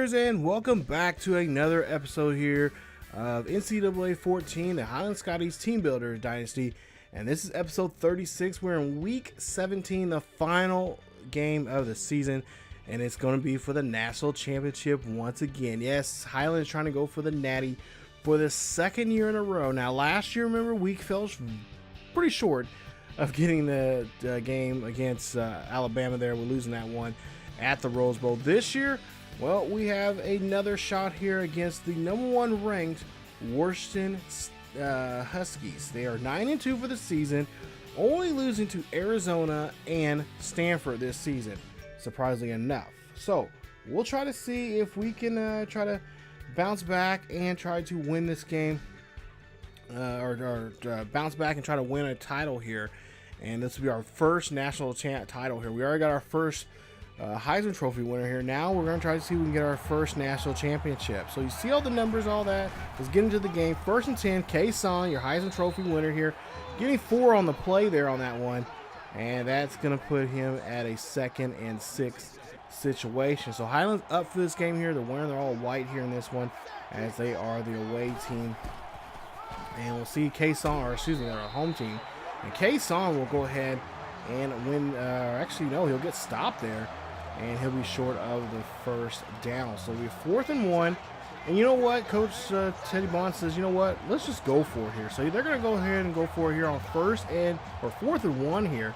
gamers, and welcome back to another episode here of NCAA 14, the Highland Scotties Teambuilder Dynasty. And this is episode 36. We're in week 17, the final game of the season, and it's going to be for the national championship once again. Yes, Highland is trying to go for the natty for the second year in a row. Now, last year, remember, we fell pretty short of getting the game against Alabama there. We're losing that one at the Rose Bowl. This year, well, we have another shot here against the #1 ranked Washington Huskies. They are 9-2 for the season, only losing to Arizona and Stanford this season, surprisingly enough. So we'll try to see if we can try to bounce back and try to win this game, or bounce back and try to win a title here. And this will be our first national title here. We already got our first Heisman Trophy winner here. Now we're going to try to see if we can get our first national championship. So you see all the numbers, all that. Let's get into the game. 1st and 10, K-Son, your Heisman Trophy winner here. Getting 4 on the play there on that one. And that's going to put him at a 2nd and 6 situation. So Highland's up for this game here. They're wearing their all white here in this one, as they are the away team. And we'll see K-Son, or excuse me, they're a home team. And K-Son will go ahead and win. Actually, no, he'll get stopped there, and he'll be short of the first down. So we have 4th and 1. And you know what? Coach Teddy Bond says, you know what? Let's just go for it here. So they're going to go ahead and go for it here on 4th and 1 here.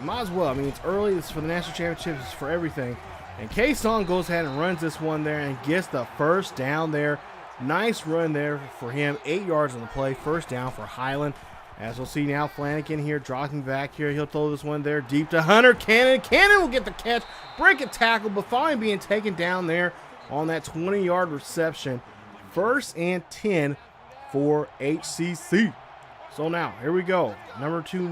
Might as well. I mean, it's early. It's for the national championship. It's for everything. And K-Son goes ahead and runs this one there and gets the first down there. Nice run there for him. 8 yards on the play. First down for Highland. As we'll see now, Flanagan here dropping back here. He'll throw this one there deep to Hunter. Cannon will get the catch. Break a tackle, but finally being taken down there on that 20-yard reception. 1st and 10 for HCC. So now, here we go. Number 2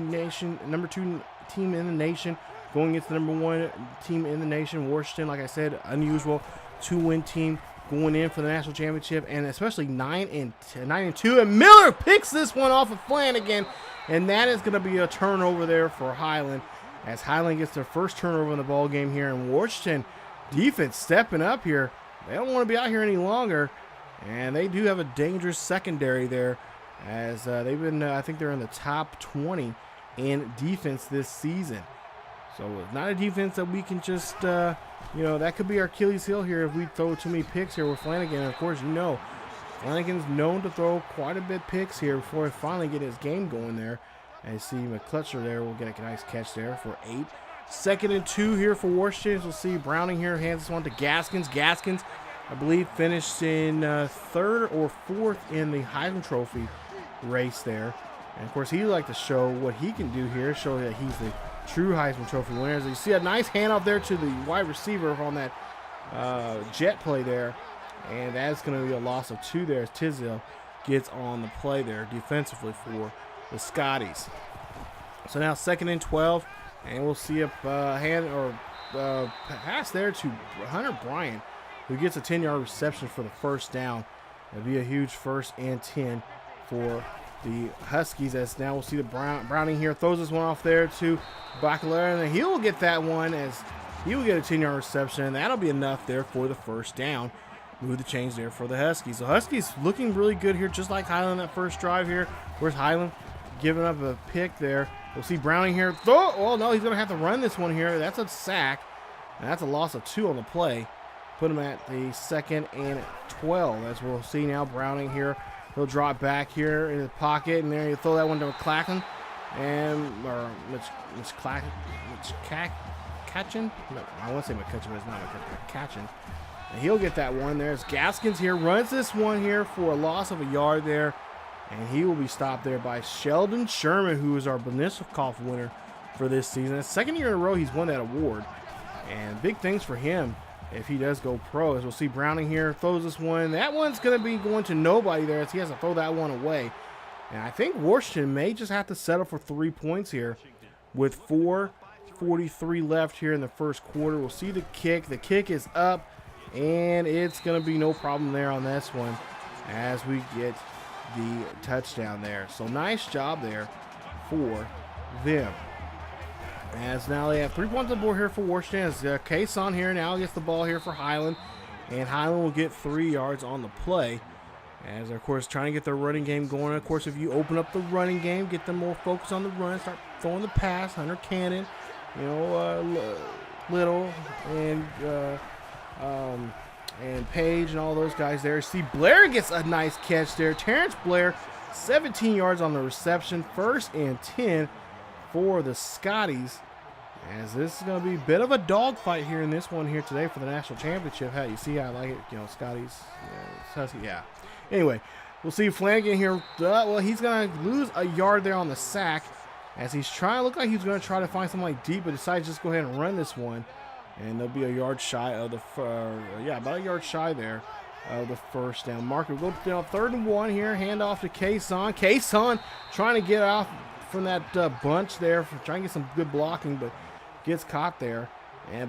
team in the nation going against the #1 team in the nation, Washington. Like I said, unusual 2-win team going in for the national championship, and especially 9-2. And Miller picks this one off of Flanagan, and that is going to be a turnover there for Highland, as Highland gets their first turnover in the ball game here. And Washington defense stepping up here. They don't want to be out here any longer, and they do have a dangerous secondary there, as they've been, I think they're in the top 20 in defense this season. So it's not a defense that we can just, that could be our Achilles heel here if we throw too many picks here with Flanagan. And of course, Flanagan's known to throw quite a bit picks here before he finally get his game going there. And you see McClutcher there will get a nice catch there for 8. 2nd and 2 here for Washington. We'll see Browning here hands this one to Gaskins. Gaskins, I believe, finished in 3rd or 4th in the Heisman Trophy race there. And of course, he'd like to show what he can do here, show that he's the true Heisman Trophy winner. So you see a nice handoff there to the wide receiver on that jet play there. And that's going to be a loss of 2 there as Tisdale gets on the play there defensively for the Scotties. So now 2nd and 12. And we'll see a pass there to Hunter Bryant, who gets a 10-yard reception for the first down. It'll be a huge 1st and 10 for the Huskies, as now we'll see the Browning here throws this one off there to Bacalera, and he will get that one, as he will get a 10-yard reception, and that'll be enough there for the first down. Move the change there for the Huskies. So Huskies looking really good here, just like Highland that first drive here. Where's Highland giving up a pick there? We'll see Browning here throw. Oh no, he's going to have to run this one here. That's a sack, and that's a loss of 2 on the play. Put him at the 2nd and 12, as we'll see now. Browning here. He'll drop back here in the pocket, and there you throw that one to McClacken, or McCatchen. No, I want to say McCutcheon, but it's not McCatchen. And he'll get that one there. As Gaskins here runs this one here for a loss of a yard there, and he will be stopped there by Sheldon Sherman, who is our Beniscoff winner for this season. 2nd year in a row he's won that award, and big things for him if he does go pro. As we'll see Browning here throws this one. That one's going to be going to nobody there, as he has to throw that one away. And I think Washington may just have to settle for 3 points here with 4:43 left here in the first quarter. We'll see the kick. The kick is up, and it's going to be no problem there on this one as we get the touchdown there. So nice job there for them. As now they have 3 points on the board here for Washington. As K-Son here now gets the ball here for Highland. and Highland will get 3 yards on the play. As they're, of course, trying to get their running game going. Of course, if you open up the running game, get them more focused on the run, start throwing the pass. Hunter Cannon, Little, and Page and all those guys there. See, Blair gets a nice catch there. Terrence Blair, 17 yards on the reception. 1st and 10 for the Scotties. As this is going to be a bit of a dogfight here in this one here today for the national championship. How you see how I like it, Scotties, Huskies, yeah. Anyway, we'll see Flanagan here. Well, he's going to lose a yard there on the sack as he's trying. Look like he's going to try to find somebody deep, but decides to just go ahead and run this one. And they'll be a yard shy of the, about a yard shy there of the first down marker. We'll go down 3rd and 1 here. Hand off to Kason. Kason trying to get off from that bunch there, trying to get some good blocking, but gets caught there.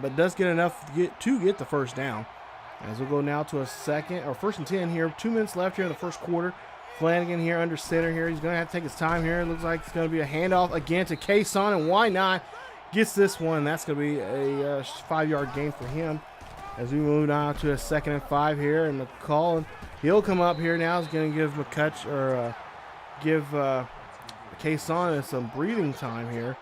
But does get enough to get the first down. As we'll go now to a 1st and 10 here. 2 minutes left here in the first quarter. Flanagan here under center here. He's going to have to take his time here. It looks like it's going to be a handoff again to Kason, and why not? Gets this one. That's going to be a 5-yard gain for him. As we move on to a 2nd and 5 here, and the call, he'll come up here now. He's going to give McCutch give Kason some breathing time here,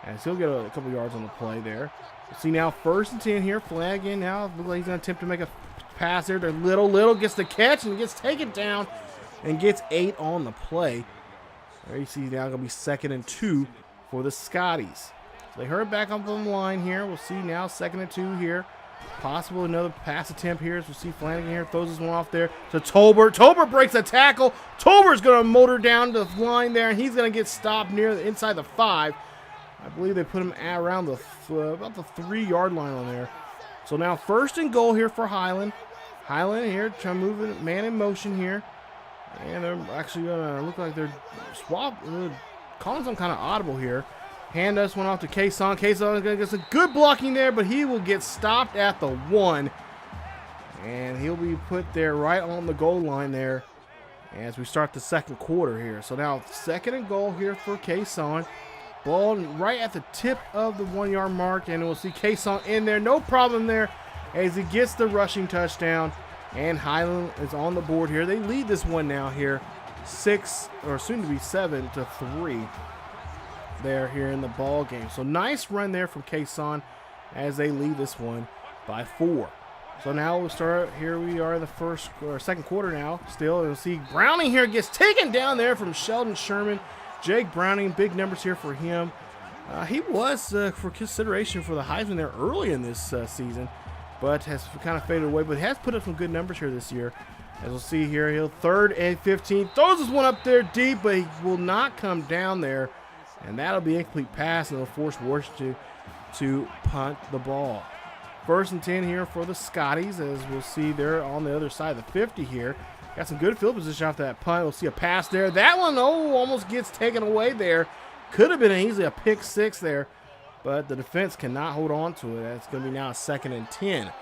as he'll get a couple yards on the play there. See now 1st and 10 here. Flanagan now looks like he's going to attempt to make a pass there to Little. Gets the catch and gets taken down and gets 8 on the play. There you see now going to be 2nd and 2 for the Scotties. So they hurry back up on the line here. We'll see now 2nd and 2 here. Possible another pass attempt here. As we'll see Flanagan here throws this one off there to Tolbert. Tolbert breaks a tackle. Tolbert's going to motor down the line there, and he's going to get stopped near the inside the 5. I believe they put him around the about the 3-yard line on there. So now 1st and goal here for Highland. Highland here trying to move it, man in motion here. And they're actually going to look like they're calling some kind of audible here. Hand us one off to Kason. Kason is going to get some good blocking there, but he will get stopped at the 1. And he'll be put there right on the goal line there as we start the 2nd quarter here. So now 2nd and goal here for Kason. Ball right at the tip of the 1-yard mark, and we'll see Kason in there. No problem there as he gets the rushing touchdown, and Highland is on the board here. They lead this one now here, 6 or soon to be 7-3 there here in the ball game. So nice run there from Kason as they lead this one by 4. So now we'll start. Here we are in the 2nd quarter now. Still, you'll see Browning here gets taken down there from Sheldon Sherman. Jake Browning, big numbers here for him. He was for consideration for the Heisman there early in this season, but has kind of faded away. But has put up some good numbers here this year. As we'll see here, he'll 3rd and 15. Throws this one up there deep, but he will not come down there. And that'll be an incomplete pass, and it'll force Washington to punt the ball. 1st and 10 here for the Scotties, as we'll see they're on the other side of the 50 here. Got some good field position off that punt. We'll see a pass there. That one, almost gets taken away there. Could have been easily a pick 6 there, but the defense cannot hold on to it. It's going to be now a 2nd and 10.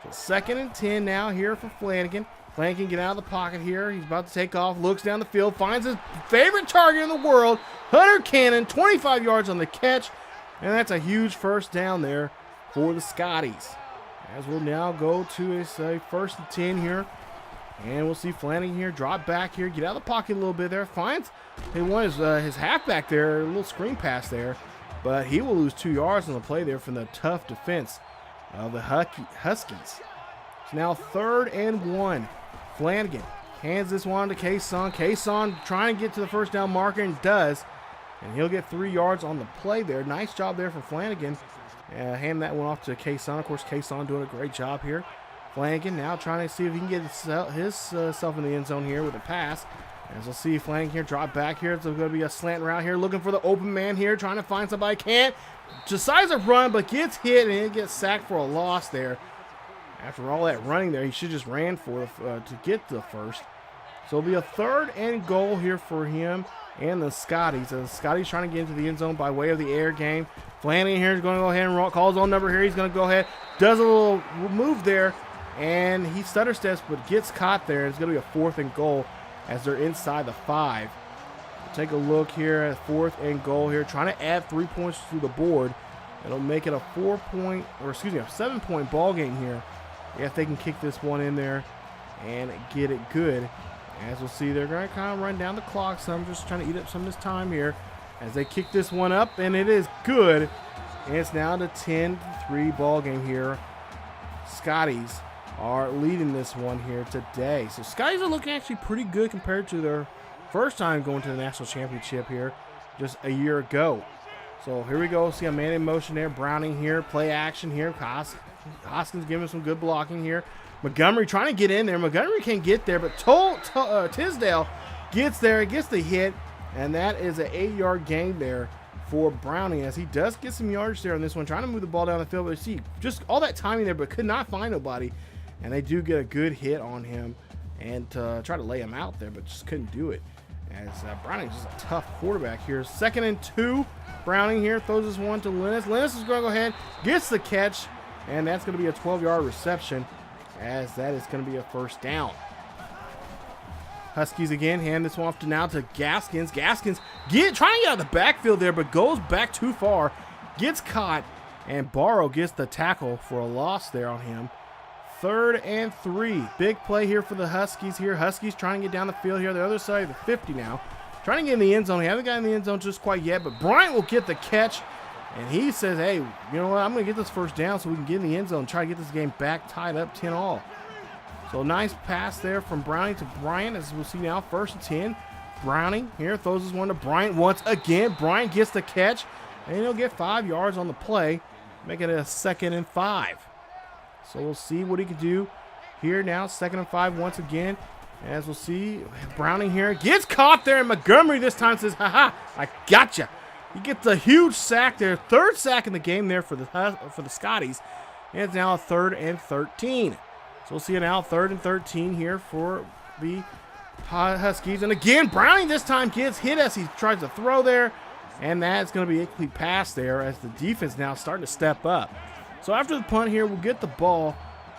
So 2nd and 10 now here for Flanagan. Flanagan get out of the pocket here. He's about to take off, looks down the field, finds his favorite target in the world, Hunter Cannon, 25 yards on the catch, and that's a huge first down there for the Scotties. As we'll now go to his 1st and 10 here. And we'll see Flanagan here drop back here, get out of the pocket a little bit there. Finds his halfback there, a little screen pass there. But he will lose 2 yards on the play there from the tough defense of the Huskies. So now 3rd and 1. Flanagan hands this one to Kason. Kason trying to get to the first down marker and does. And he'll get 3 yards on the play there. Nice job there for Flanagan. Hand that one off to Kason. Of course, Kason doing a great job here. Flanagan now trying to see if he can get himself in the end zone here with a pass. As we'll see Flanagan here drop back here. It's going to be a slant route here. Looking for the open man here. Trying to find somebody. Can't. Decides to run, but gets hit and he gets sacked for a loss there. After all that running there, he should just ran for to get the first. So it'll be a 3rd and goal here for him and the Scotties. And the Scotties trying to get into the end zone by way of the air game. Flanagan here is going to go ahead and call his own number here. He's going to go ahead. Does a little move there. And he stutter steps, but gets caught there. It's going to be a 4th and goal as they're inside the 5. Take a look here at 4th and goal here. Trying to add 3 points to the board. It'll make it a 7-point ball game here if they can kick this one in there and get it good. As we'll see, they're going to kind of run down the clock some, just trying to eat up some of this time here as they kick this one up, and it is good. And it's now the 10-3 ball game here. Scotties are leading this one here today. So Scotties are looking actually pretty good compared to their first time going to the national championship here just a year ago. So here we go. See a man in motion there. Browning here. Play action here. Hoskins giving some good blocking here. Montgomery trying to get in there. Montgomery can't get there, but Tisdale gets there, gets the hit, and that is an 8-yard gain there for Browning as he does get some yards there on this one, trying to move the ball down the field. But see, just all that timing there, but could not find nobody, and they do get a good hit on him and try to lay him out there, but just couldn't do it. As Browning's just a tough quarterback here. 2nd and 2. Browning here throws this one to Linus. Linus is going to go ahead, gets the catch, and that's going to be a 12-yard reception, as that is going to be a first down. Huskies again hand this one off to Gaskins. Gaskins trying to get out of the backfield there, but goes back too far, gets caught, and Barrow gets the tackle for a loss there on him. 3rd and 3. Big play here for the Huskies here. Huskies trying to get down the field here, the other side of the 50 now. Trying to get in the end zone. He hasn't got in the end zone just quite yet, but Bryant will get the catch. And he says, hey, you know what? I'm going to get this first down so we can get in the end zone and try to get this game back tied up 10-all. So nice pass there from Browning to Bryant, as we'll see now. 1st and 10. Browning here throws this one to Bryant once again. Bryant gets the catch, and he'll get 5 yards on the play, making it a 2nd and 5. So we'll see what he can do here now. 2nd and 5 once again. As we'll see, Browning here gets caught there, and Montgomery this time says, "Ha-ha, I gotcha." He gets a huge sack there, 3rd sack in the game there for the Scotties, and it's now a 3rd and 13. So we'll see now 3rd and 13 here for the Huskies, and again Browning this time gets hit as he tries to throw there, and that's going to be a complete pass there as the defense now starting to step up. So after the punt here, we'll get the ball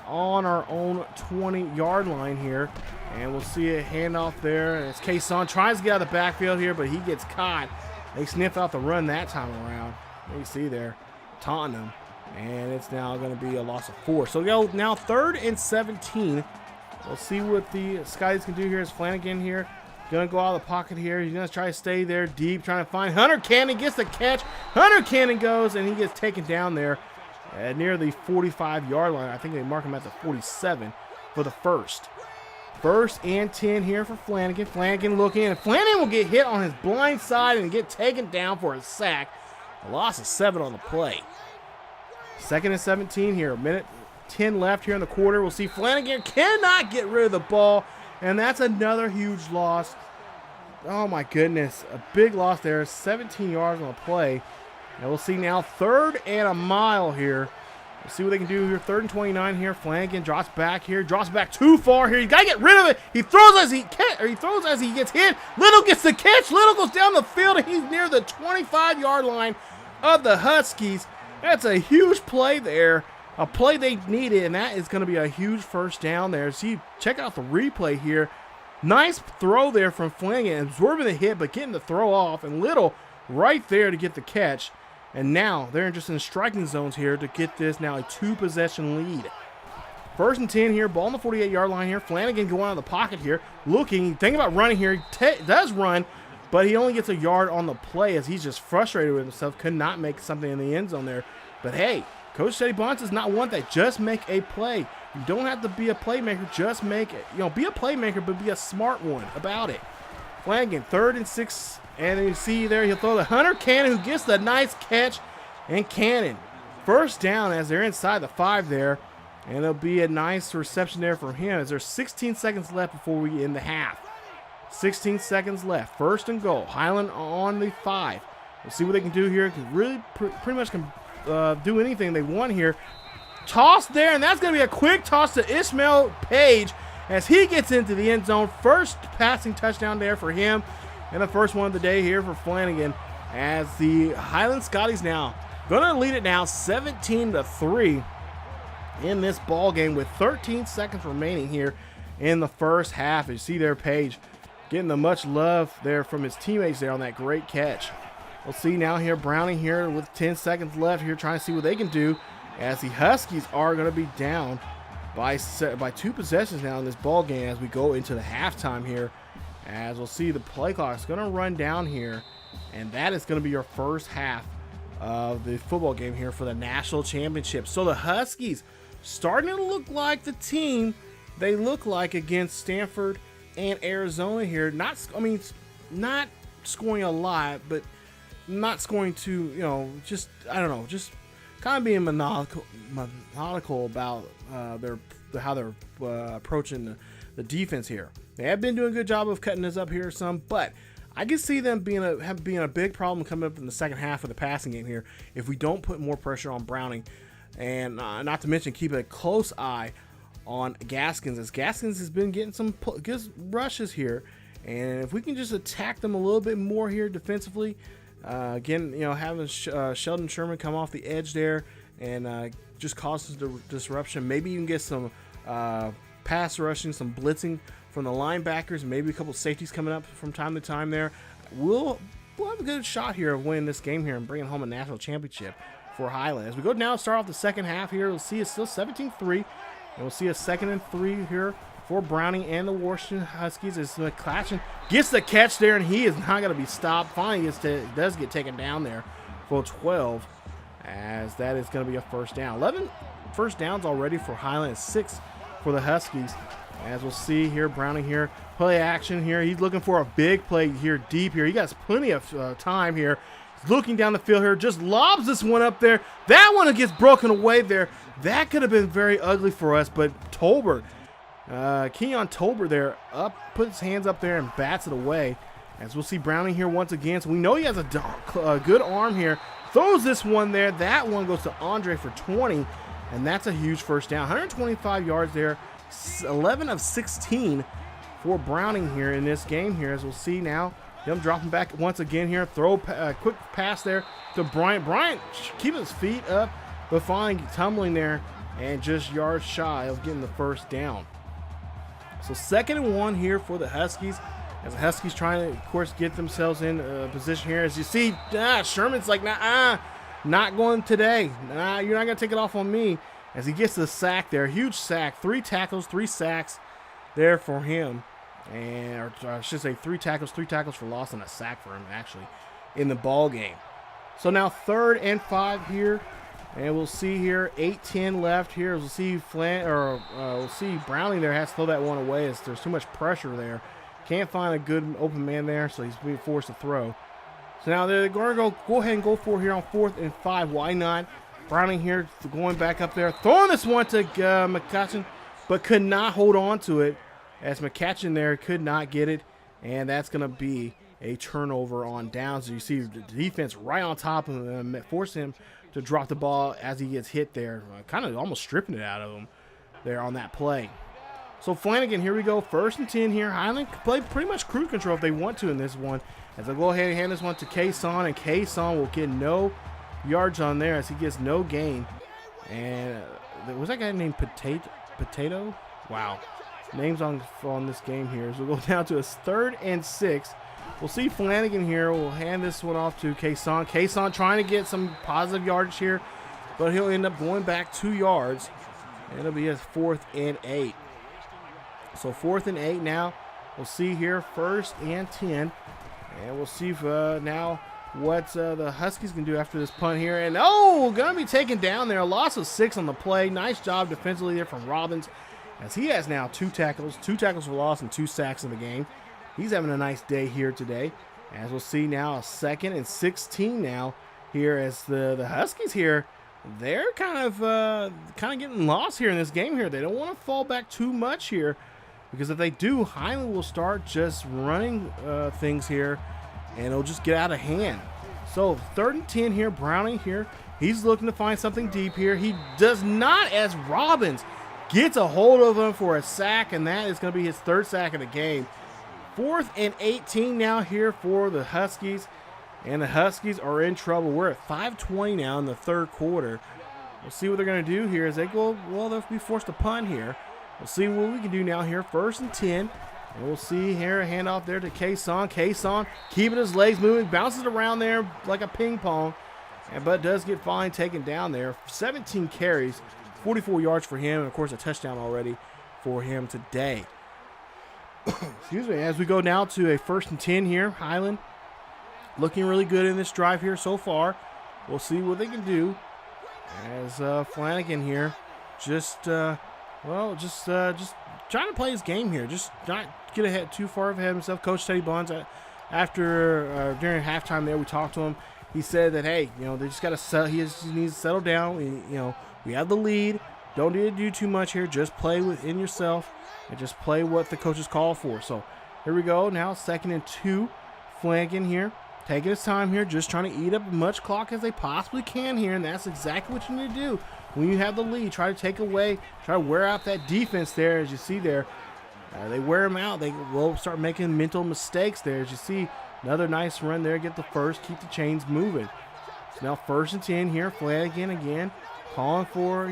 on our own 20-yard line here, and we'll see a handoff there as Kason tries to get out of the backfield here, but he gets caught. They sniff out the run that time around. You see there, taunting him, and it's now going to be a loss of 4. So now 3rd and 17. We'll see what the Scotties can do here. As Flanagan here going to go out of the pocket here. He's going to try to stay there deep, trying to find Hunter Cannon. Gets the catch. Hunter Cannon goes, and he gets taken down there near the 45-yard line. I think they mark him at the 47 for the first. 1st and 10 here for Flanagan. Flanagan looking, and Flanagan will get hit on his blind side and get taken down for a sack. A loss of 7 on the play. 2nd and 17 here. 1:10 left here in the quarter. We'll see Flanagan cannot get rid of the ball, and that's another huge loss. Oh my goodness, a big loss there. 17 yards on the play. And we'll see now 3rd and a mile here. We'll see what they can do here. 3rd and 29 here. Flanagan drops back here. Drops back too far here. You got to get rid of it. He throws as he gets hit. Little gets the catch. Little goes down the field, and he's near the 25-yard line of the Huskies. That's a huge play there. A play they needed, and that is going to be a huge first down there. See, check out the replay here. Nice throw there from Flanagan, absorbing the hit, but getting the throw off, and Little right there to get the catch. And now they're just in striking zones here to get this now a 2-possession lead. 1st and 10 here, ball on the 48-yard line here. Flanagan going out of the pocket here, looking, thinking about running here. He does run, but he only gets a yard on the play as he's just frustrated with himself. Could not make something in the end zone there. But hey, Coach Teddy Bonds is not one that just make a play. You don't have to be a playmaker, just make it. Be a playmaker, but be a smart one about it. Flanagan, 3rd and 6. And you see there, he'll throw to Hunter Cannon, who gets the nice catch. And Cannon, first down as they're inside the 5 there. And it'll be a nice reception there from him as there's 16 seconds left before we end the half. 16 seconds left. 1st and goal. Highland on the 5. We'll see what they can do here. Really pretty much can do anything they want here. Toss there, and that's going to be a quick toss to Ishmael Page as he gets into the end zone. First passing touchdown there for him. And the first one of the day here for Flanagan, as the Highland Scotties now going to lead it now 17-3 in this ball game with 13 seconds remaining here in the first half. As you see there, Page getting the much love there from his teammates there on that great catch. We'll see now here Browning here with 10 seconds left here, trying to see what they can do, as the Huskies are going to be down by 2 possessions now in this ball game as we go into the halftime here. As we'll see, the play clock is going to run down here, and that is going to be your first half of the football game here for the national championship. So the Huskies starting to look like the team they look like against Stanford and Arizona here. Not scoring a lot, but not scoring too, just kind of being maniacal about how they're approaching the defense here. They have been doing a good job of cutting this up here some, but I can see them being a big problem coming up in the second half of the passing game here if we don't put more pressure on Browning, and not to mention keep a close eye on Gaskins, as Gaskins has been getting some good rushes here, and if we can just attack them a little bit more here defensively, again, having Sheldon Sherman come off the edge there and just causes the disruption. Maybe you can get some pass rushing, some blitzing from the linebackers, maybe a couple of safeties coming up from time to time there. We'll have a good shot here of winning this game here and bringing home a national championship for Highland. As we go now, start off the second half here, we'll see it's still 17-3, and we'll see a 2nd and 3 here for Browning and the Washington Huskies as McClatchin gets the catch there, and he is not going to be stopped. Finally, does get taken down there for 12, as that is going to be a first down. 11 first downs already for Highland, 6 for the Huskies. As we'll see here, Browning here, play action here. He's looking for a big play here, deep here. He got plenty of time here. He's looking down the field here, just lobs this one up there. That one gets broken away there. That could have been very ugly for us, but Tolbert, Keon Tolbert there, puts his hands up there and bats it away. As we'll see Browning here once again. So we know he has a good arm here. Throws this one there. That one goes to Andre for 20, and that's a huge first down. 125 yards there. 11 of 16 for Browning here in this game here, as we'll see now. Him dropping back once again here. Throw a quick pass there to Bryant. Bryant keeping his feet up, but finally tumbling there and just yards shy of getting the first down. So 2nd and 1 here for the Huskies, as the Huskies trying to, of course, get themselves in position here. As you see, Sherman's like, not going today. You're not going to take it off on me. As he gets the sack there, huge sack, 3 tackles, 3 sacks there for him, or I should say 3 tackles for loss and a sack for him actually in the ball game. So now 3rd and 5 here, and we'll see here 8-10 left here. We'll see we'll see Browning there has to throw that one away as there's too much pressure there. Can't find a good open man there, so he's being forced to throw. So now they're going to go ahead and go for here on 4th and 5. Why not? Browning here going back up there, throwing this one to McClatchin, but could not hold on to it, as McClatchin there could not get it, and that's going to be a turnover on downs. So you see the defense right on top of him, force him to drop the ball as he gets hit there, kind of almost stripping it out of him there on that play. So Flanagan, here we go, 1st and 10 here. Highland can play pretty much cruise control if they want to in this one, as they'll go ahead and hand this one to Kason, and Kason will get no yards on there as he gets no gain. And was that guy named Potato? Wow. Names on this game here. So we'll go down to a 3rd and 6. We'll see Flanagan here. We'll hand this one off to Kason. Kason trying to get some positive yardage here, but he'll end up going back 2 yards. And it'll be a 4th and 8. So 4th and 8 now. We'll see here 1st and 10. And we'll see if now what the Huskies can do after this punt here. And gonna be taken down there. A loss of 6 on the play. Nice job defensively there from Robbins, as he has now 2 tackles for loss and 2 sacks in the game. He's having a nice day here today. As we'll see now a 2nd and 16 now here, as the Huskies here, they're kind of getting lost here in this game here. They don't want to fall back too much here, because if they do, Highland will start just running things here, and it'll just get out of hand. So 3rd and 10 here, Browning here. He's looking to find something deep here. He does not, as Robbins gets a hold of him for a sack, and that is going to be his 3rd sack of the game. 4th and 18 now here for the Huskies, and the Huskies are in trouble. We're at 5:20 now in the 3rd quarter. We'll see what they're going to do here as they go. Well, they'll be forced to punt here. We'll see what we can do now here. 1st and 10. And we'll see here a handoff there to Kason. Kason keeping his legs moving, bounces around there like a ping pong, but does get finally taken down there. 17 carries 44 yards for him, and of course a touchdown already for him today. Excuse me. As we go now to a 1st and 10 here, Highland looking really good in this drive here so far. We'll see what they can do as Flanagan here just trying to play his game here, just not get too far ahead of himself. Coach Teddy Bonds, during halftime there, we talked to him. He said that, hey, they just got to settle. He just needs to settle down. We have the lead. Don't need to do too much here. Just play within yourself and just play what the coaches call for. So here we go. Now 2nd and 2. Flanagan here, taking his time here, just trying to eat up as much clock as they possibly can here, and that's exactly what you need to do when you have the lead. Try to take away, try to wear out that defense there, as you see there. They wear them out. They will start making mental mistakes there, as you see. Another nice run there. Get the first. Keep the chains moving. So now 1st and 10 here. Flanagan again calling for,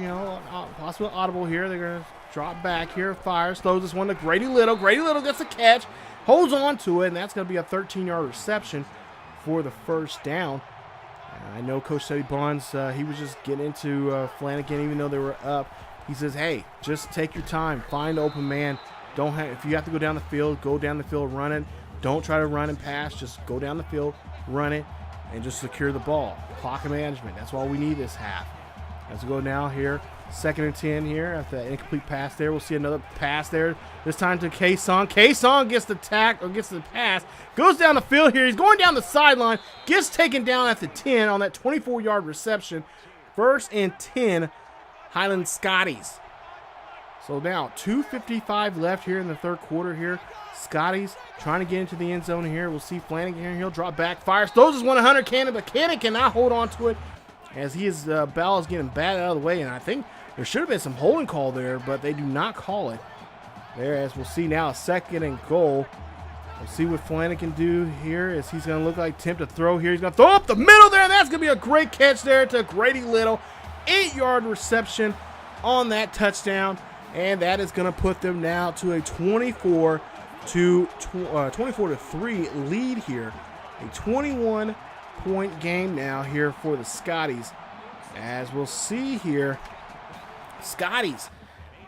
possible audible here. They're going to drop back here. Fires. Throws this one to Grady Little. Grady Little gets the catch. Holds on to it. And that's going to be a 13-yard reception for the 1st down. I know Coach Teddy Bonds, he was just getting into Flanagan even though they were up. He says, hey, just take your time. Find the open man. If you have to go down the field, run it. Don't try to run and pass. Just go down the field, run it, and just secure the ball. Clock management. That's all we need this half. As we go now here, 2nd and 10 here after that incomplete pass there. We'll see another pass there. This time to K-Song. K-Song gets the pass. Goes down the field here. He's going down the sideline. Gets taken down at the 10 on that 24-yard reception. 1st and 10, Highland Scotties. So now 2:55 left here in the 3rd quarter here. Scotties trying to get into the end zone here. We'll see Flanagan here. He'll drop back, fires, throws his 100 cannon, but Cannon cannot hold on to it as his ball is getting batted out of the way. And I think there should have been some holding call there, but they do not call it. There, as we'll see now, 2nd and goal. We'll see what Flanagan do here as he's going to look like attempt to throw here. He's going to throw up the middle there, and that's going to be a great catch there to Grady Little. 8-yard reception on that touchdown. And that is going to put them now to a 24 to 3 lead here. A 21-point game now here for the Scotties. As we'll see here, Scotties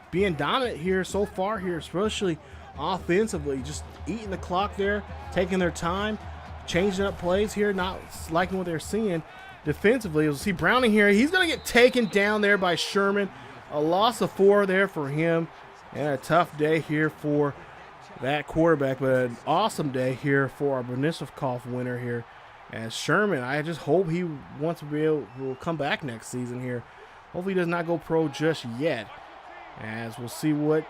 being dominant here so far here, especially offensively, just eating the clock there, taking their time, changing up plays here, not liking what they're seeing. Defensively, you'll see Browning here. He's going to get taken down there by Sherman. A loss of 4 there for him, and a tough day here for that quarterback, but an awesome day here for our Bonisov winner here. As Sherman, I just hope he wants to will come back next season here. Hopefully he does not go pro just yet. As we'll see what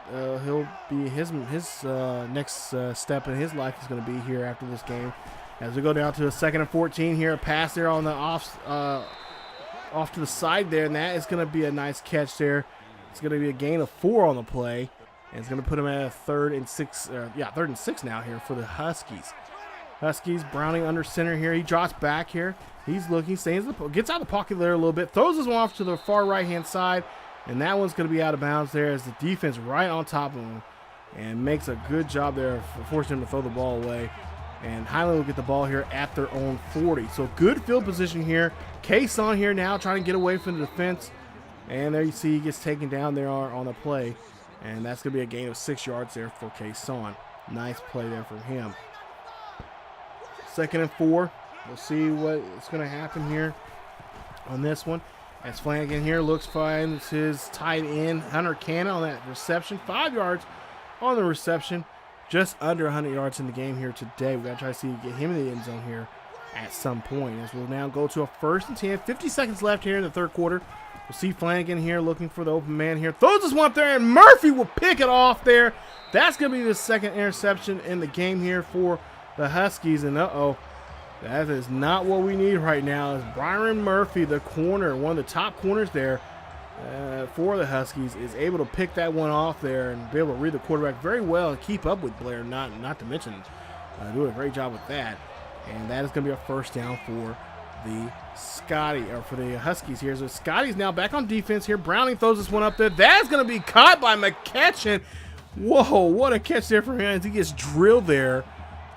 he'll be his next step in his life is going to be here after this game. As we go down to a 2nd and 14 here, a pass there on the off to the side there, and that is going to be a nice catch there. It's going to be a gain of 4 on the play, and it's going to put them at a 3rd and 6. 3rd and 6 now here for the Huskies. Browning under center here. He drops back here. He's looking, gets out of the pocket there a little bit, throws this one off to the far right-hand side, and that one's going to be out of bounds there as the defense right on top of him and makes a good job there of forcing him to throw the ball away. And Highland will get the ball here at their own 40. So good field position here. Case on here now trying to get away from the defense. And there you see he gets taken down there on the play. And that's going to be a gain of 6 yards there for Cason. Nice play there from him. 2nd and 4. We'll see what's going to happen here on this one. As Flanagan here finds his tight end, Hunter Cannon, on that reception. 5 yards on the reception. Just under 100 yards in the game here today. We've got to try to see get him in the end zone here at some point. As we'll now go to a 1st and 10. 50 seconds left here in the 3rd quarter. We'll see Flanagan here looking for the open man here. Throws this one up there, and Murphy will pick it off there. That's going to be the 2nd interception in the game here for the Huskies. And that is not what we need right now. As Byron Murphy, the corner, one of the top corners there for the Huskies, is able to pick that one off there and be able to read the quarterback very well and keep up with Blair, not to mention doing a great job with that. And that is going to be a 1st down for the Huskies here. So Scotty's now back on defense here. Browning throws this one up there. That's going to be caught by McCutcheon. Whoa, what a catch there for him as he gets drilled there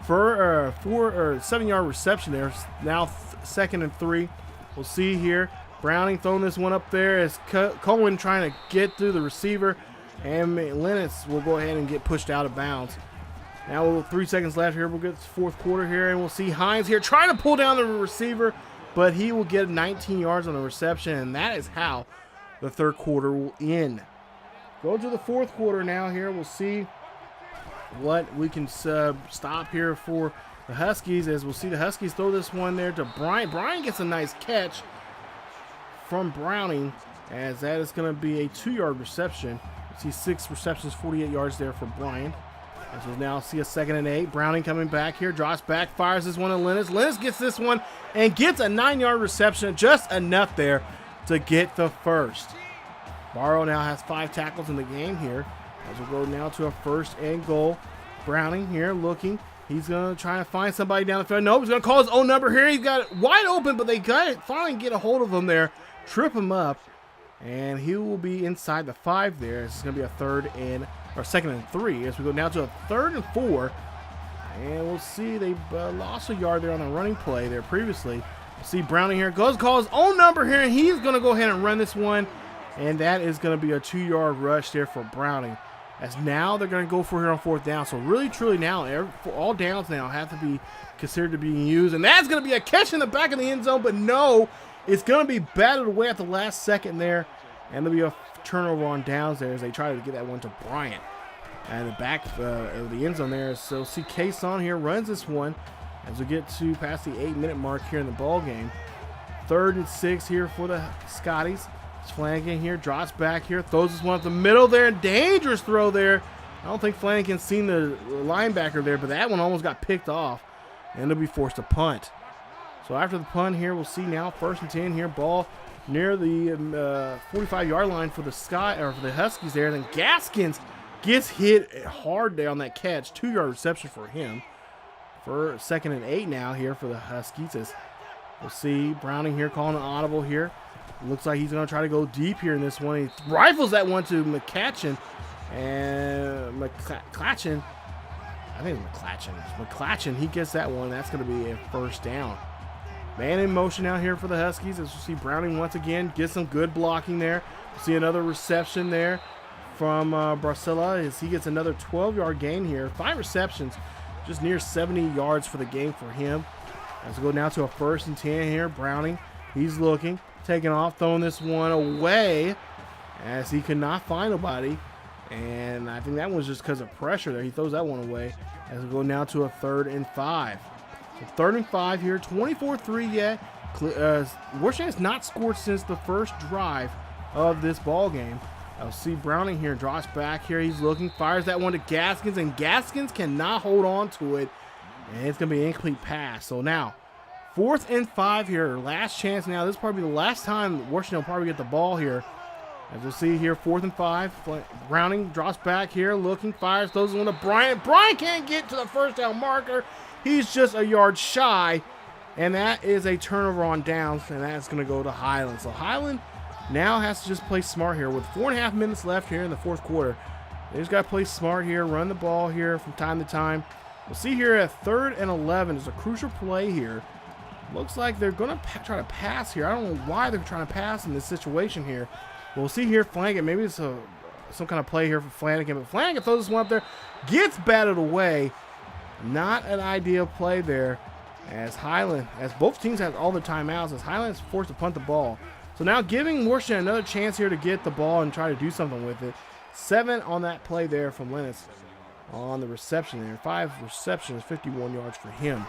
for 7-yard reception there. Now 2nd and 3. We'll see here. Browning throwing this one up there as Cohen trying to get through the receiver. And Lennox will go ahead and get pushed out of bounds. Now 3 seconds left here. We'll get this fourth quarter here. And we'll see Hines here trying to pull down the receiver. But he will get 19 yards on the reception. And that is how the third quarter will end. Go to the fourth quarter now here. We'll see what we can stop here for the Huskies, as we'll see the Huskies throw this one there to Bryant. Bryant gets a nice catch from Browning, as that is going to be a 2-yard reception. See 6 receptions, 48 yards there for Bryant. As we'll now see a 2nd and 8. Browning coming back here, drops back, fires this one to Lennox. Lennox gets this one and gets a 9-yard reception, just enough there to get the first. Barrow now has 5 tackles in the game here. As we'll go now to a 1st and goal. Browning here looking. He's going to try to find somebody down the field. Nope, he's going to call his own number here. He's got it wide open, but they got it. Finally get a hold of him there. Trip him up. And he will be inside the 5 there. This is going to be a 2nd and 3. As we go now to a 3rd and 4. And we'll see they lost a yard there on the running play there previously. We'll see Browning here. Goes call his own number here. And he's going to go ahead and run this one. And that is going to be a 2-yard rush there for Browning. As now they're going to go for here on 4th down. So really, truly now, all downs now have to be considered to be used. And that's going to be a catch in the back of the end zone. But no, it's going to be batted away at the last second there. And there'll be a turnover on downs there as they try to get that one to Bryant. And the back of the end zone there. So see Kason here runs this one as we get to past the 8-minute mark here in the ball game. 3rd and 6 here for the Scotties. Flanagan here, drops back here, throws this one up the middle there, dangerous throw there. I don't think Flanagan's seen the linebacker there, but that one almost got picked off, and they'll be forced to punt. So after the punt here, we'll see now 1st and 10 here, ball near the 45-yard line for the Huskies there. Then Gaskins gets hit hard there on that catch, 2-yard reception for him. For 2nd and 8 now here for the Huskies, as we'll see Browning here calling an audible here. Looks like he's going to try to go deep here in this one. He rifles that one to McClatchin. And McClatchin, I think it's McClatchin. McClatchin, he gets that one. That's going to be a 1st down. Man in motion out here for the Huskies. As we see Browning once again get some good blocking there. We'll see another reception there from Barcella as he gets another 12-yard gain here. 5 receptions, just near 70 yards for the game for him. As we go now to a 1st and 10 here. Browning, he's looking. Taking off, throwing this one away as he could not find nobody. And I think that was just because of pressure there. He throws that one away as we go now to a 3rd and 5. So 3rd and 5 here, 24-3 yet. Washington has not scored since the first drive of this ball game. I'll see Browning here, drops back here. He's looking, fires that one to Gaskins, and Gaskins cannot hold on to it. And it's going to be an incomplete pass. So now, 4th and 5 here. Last chance now. This is probably the last time Washington will probably get the ball here. As we'll see here, 4th and 5. Browning drops back here, looking, fires, throws one to Bryant. Bryant can't get to the 1st down marker. He's just a yard shy. And that is a turnover on downs, and that's going to go to Highland. So Highland now has to just play smart here with 4.5 minutes left here in the 4th quarter. They just got to play smart here, run the ball here from time to time. We'll see here at 3rd and 11 is a crucial play here. Looks like they're going to try to pass here. I don't know why they're trying to pass in this situation here. We'll see here Flanagan. Maybe it's some kind of play here for Flanagan. But Flanagan throws this one up there. Gets batted away. Not an ideal play there. As both teams have all the timeouts. As Highland's forced to punt the ball. So now giving Washington another chance here to get the ball and try to do something with it. 7 on that play there from Lennox on the reception there. 5 receptions, 51 yards for him.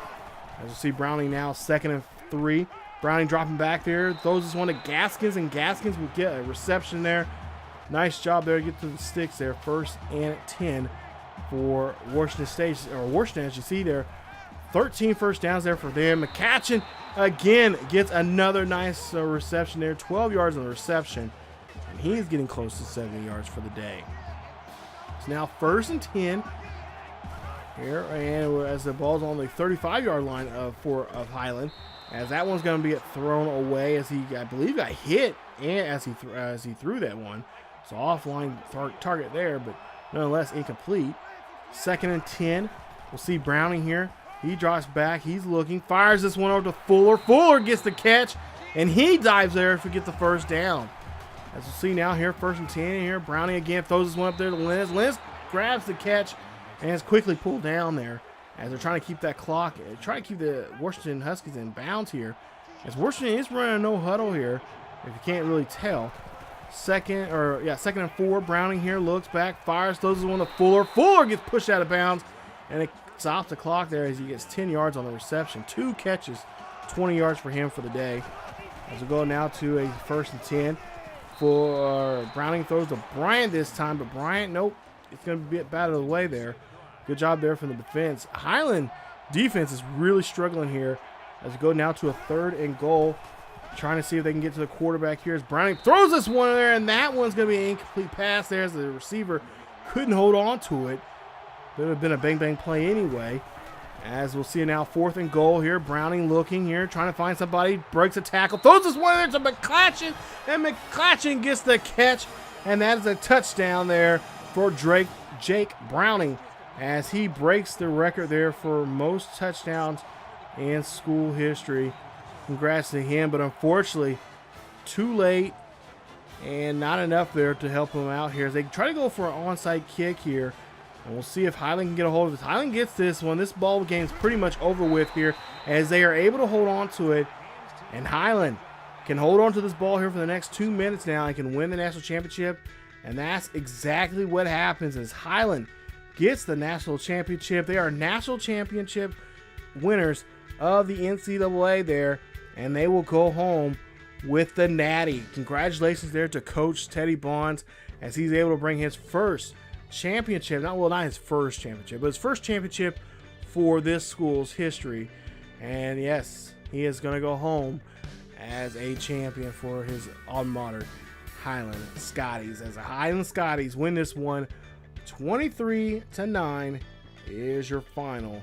As you see Browning now, 2nd and 3. Browning dropping back there. Throws this one to Gaskins, and Gaskins will get a reception there. Nice job there to get to the sticks there. 1st and 10 for Washington State, or Washington, as you see there. 13 first downs there for them. McClatchin again gets another nice reception there. 12 yards on the reception. And he's getting close to 70 yards for the day. It's now 1st and 10. Here, and as the ball's on the 35-yard line of Highland, as that one's going to be thrown away as he, I believe, got hit and as he threw that one. So offline target there, but nonetheless incomplete. 2nd and 10. We'll see Browning here. He drops back. He's looking. Fires this one over to Fuller. Fuller gets the catch. and he dives there to get the first down. As we'll see now here, 1st and 10 here. Browning again throws this one up there to Lenz. Lenz grabs the catch and is quickly pulled down there as they're trying to keep that clock, trying to keep the Washington Huskies in bounds here. As Washington is running a no huddle here, if you can't really tell. Second and 4. Browning here looks back, fires, throws this one to Fuller. Fuller gets pushed out of bounds, and it stops the clock there as he gets 10 yards on the reception. 2 catches, 20 yards for him for the day. As we go now to a 1st and 10 for Browning. Throws to Bryant this time, but Bryant, nope, it's going to be a bit out of the way there. Good job there from the defense. Highland defense is really struggling here as we go now to a 3rd and goal. Trying to see if they can get to the quarterback here as Browning throws this one in there, and that one's going to be an incomplete pass there as the receiver couldn't hold on to it. It would have been a bang-bang play anyway. As we'll see now, 4th and goal here. Browning looking here, trying to find somebody. Breaks a tackle. Throws this one in there to McClatchin, and McClatchin gets the catch. And that is a touchdown there for Jake Browning as he breaks the record there for most touchdowns in school history. Congrats to him, but unfortunately, too late and not enough there to help him out here as they try to go for an onside kick here. And we'll see if Highland can get a hold of it. Highland gets this one. This ball game is pretty much over with here as they are able to hold on to it. And Highland can hold on to this ball here for the next 2 minutes now and can win the national championship. And that's exactly what happens as Highland gets the national championship. They are national championship winners of the NCAA there, and they will go home with the Natty. Congratulations there to Coach Teddy Bonds as he's able to bring his first championship, not his first championship, but his first championship for this school's history. And yes, he is going to go home as a champion for his alma mater, Highland Scotties. As the Highland Scotties win this one 23-9 is your final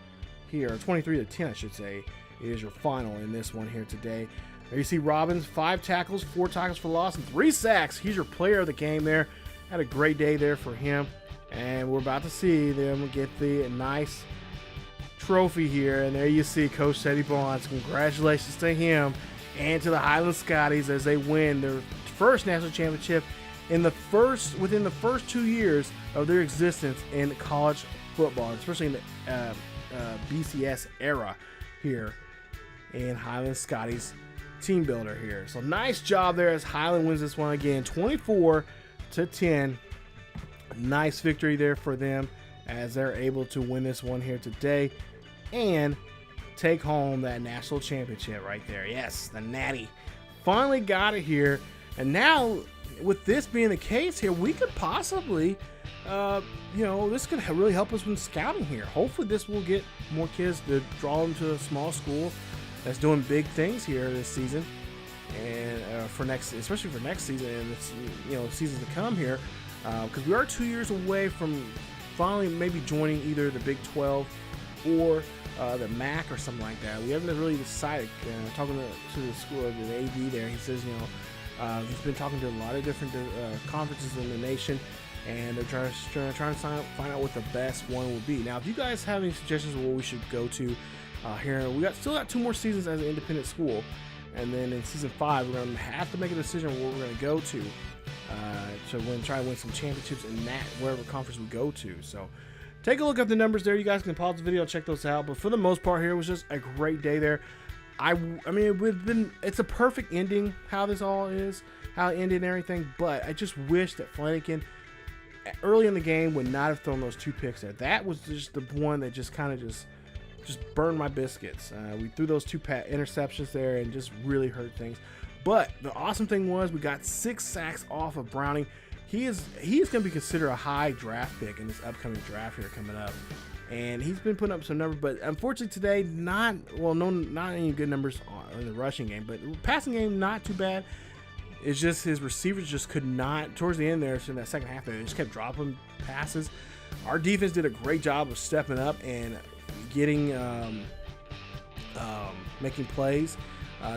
here. 23-10, I should say, is your final in this one here today. There you see Robbins, 5 tackles, 4 tackles for loss, and 3 sacks. He's your player of the game there. Had a great day there for him. And we're about to see them get the nice trophy here. And there you see Coach Teddy Bonds. Congratulations to him and to the Highland Scotties as they win their first national championship within the first 2 years of their existence in college football, especially in the BCS era here in Highland Scotties team builder here. So nice job there as Highland wins this one again, 24-10. Nice victory there for them as they're able to win this one here today and take home that national championship right there. Yes, the Natty finally got it here. And now with this being the case here, we could possibly this could really help us with scouting here. Hopefully this will get more kids to draw them to a small school that's doing big things here this season, and especially for next season and seasons to come here, because we are 2 years away from finally maybe joining either the Big 12 or the MAC or something like that. We haven't really decided. Talking to the school, the AD there, he says he's been talking to a lot of different conferences in the nation, and they're trying to find out what the best one will be. Now, if you guys have any suggestions of what we should go to here, we still got 2 more seasons as an independent school, and then in season 5, we're going to have to make a decision on what we're going to go to try to win some championships in that whatever conference we go to. So take a look at the numbers there. You guys can pause the video, check those out. But for the most part, here it was just a great day there. I mean, it's a perfect ending how this all is, how it ended and everything. But I just wish that Flanagan early in the game would not have thrown those 2 picks there. That was just the one that just kind of just burned my biscuits. We threw those 2 interceptions there and just really hurt things. But the awesome thing was we got 6 sacks off of Browning. He is going to be considered a high draft pick in this upcoming draft here coming up. And he's been putting up some numbers, but unfortunately today, not any good numbers in the rushing game, but passing game, not too bad. It's just his receivers just could not, towards the end there, in that second half, they just kept dropping passes. Our defense did a great job of stepping up and getting, making plays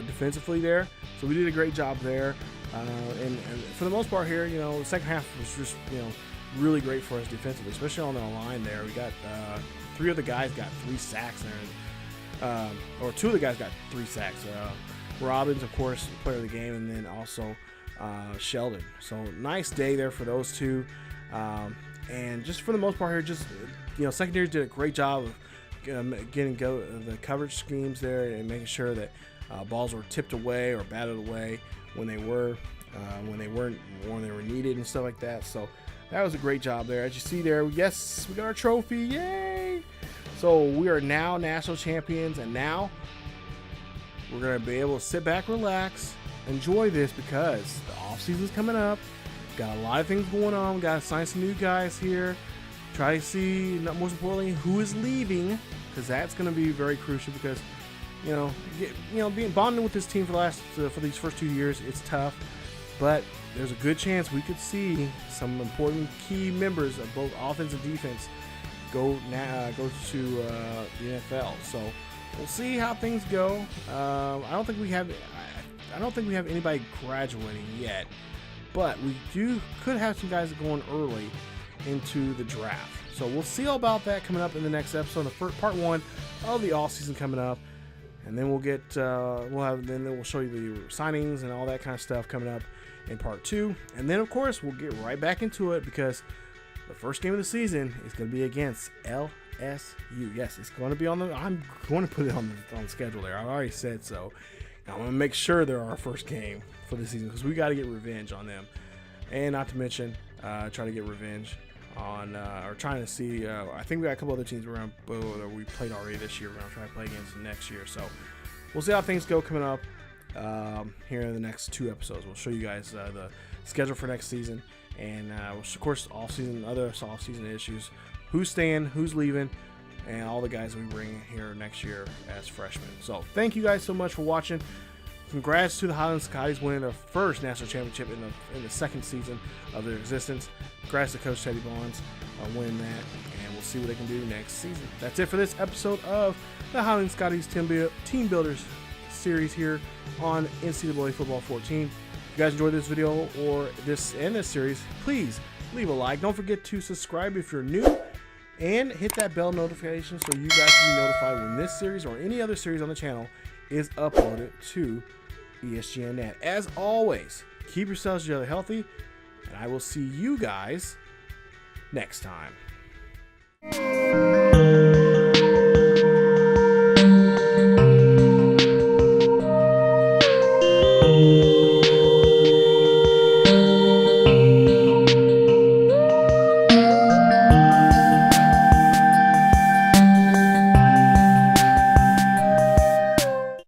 defensively there. So we did a great job there. And for the most part here, the second half was just, really great for us defensively, especially on the line there. We got 3 of the guys got 3 sacks there, or 2 of the guys got 3 sacks. Robbins, of course, player of the game, and then also Sheldon. So nice day there for those two. And just for the most part here, just secondaries did a great job of getting the coverage schemes there and making sure that balls were tipped away or batted away when they were needed and stuff like that. So that was a great job there. As you see there, yes, we got our trophy, yay! So we are now national champions, and now we're gonna be able to sit back, relax, enjoy this, because the off season's coming up. Got a lot of things going on. Got to sign some new guys here. Try to see, most importantly, who is leaving, because that's going to be very crucial. Because being bonding with this team for these first 2 years, it's tough. But there's a good chance we could see some important key members of both offense and defense go to the NFL. So we'll see how things go. I don't think we have anybody graduating yet. But we could have some guys going early into the draft. So we'll see all about that coming up in the next episode, the first part 1 of the off season coming up, and then we'll show you the signings and all that kind of stuff coming up in part 2, and then of course we'll get right back into it, because the first game of the season is going to be against LSU. Yes, it's going to be I'm going to put it on the schedule there. I already said so. I'm going to make sure they're our first game for the season, because we got to get revenge on them. And not to mention, try to get revenge on, or trying to see, I think we got a couple other teams that we played already this year. We're going to try to play against next year. So we'll see how things go coming up here in the next 2 episodes. We'll show you guys the schedule for next season. And, of course, other off-season issues. Who's staying, who's leaving, and all the guys we bring here next year as freshmen. So thank you guys so much for watching. Congrats to the Highland Scotties winning their first national championship in the second season of their existence. Congrats to Coach Teddy Bonds on winning that, and we'll see what they can do next season. That's it for this episode of the Highland Scotties Team Builders series here on NCAA Football 14. If you guys enjoyed this video or this series, please leave a like. Don't forget to subscribe if you're new, and hit that bell notification so you guys can be notified when this series or any other series on the channel is uploaded to ESGNet. As always, keep yourselves healthy, and I will see you guys next time.